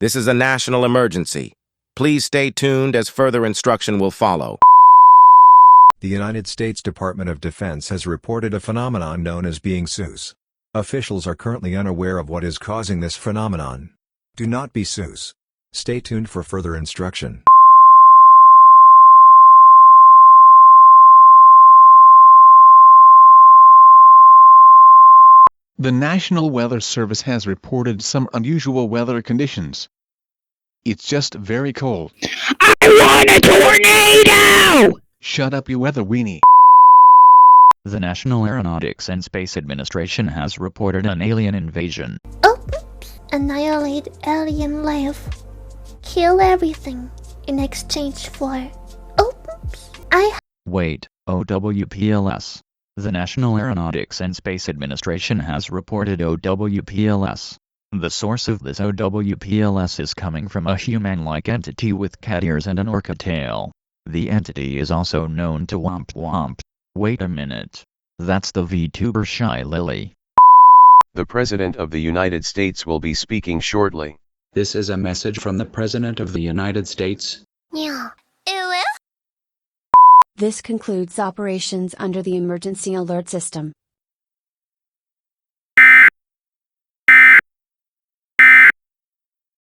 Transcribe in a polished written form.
This is a national emergency. Please stay tuned as further instruction will follow. The United States Department of Defense has reported a phenomenon known as being sus. Officials are currently unaware of what is causing this phenomenon. Do not be sus. Stay tuned for further instruction. The National Weather Service has reported some unusual weather conditions. It's just very cold. I want a tornado! Shut up, you weather weenie. The National Aeronautics and Space Administration has reported an alien invasion. Oh, annihilate alien life. Kill everything in exchange for... Oh, Wait, OWPLS. The National Aeronautics and Space Administration has reported OWPLS. The source of this OWPLS is coming from a human-like entity with cat ears and an orca tail. The entity is also known to Womp Womp. Wait a minute. That's the VTuber Shy Lily. The President of the United States will be speaking shortly. This is a message from the President of the United States. yeah. This concludes operations under the emergency alert system.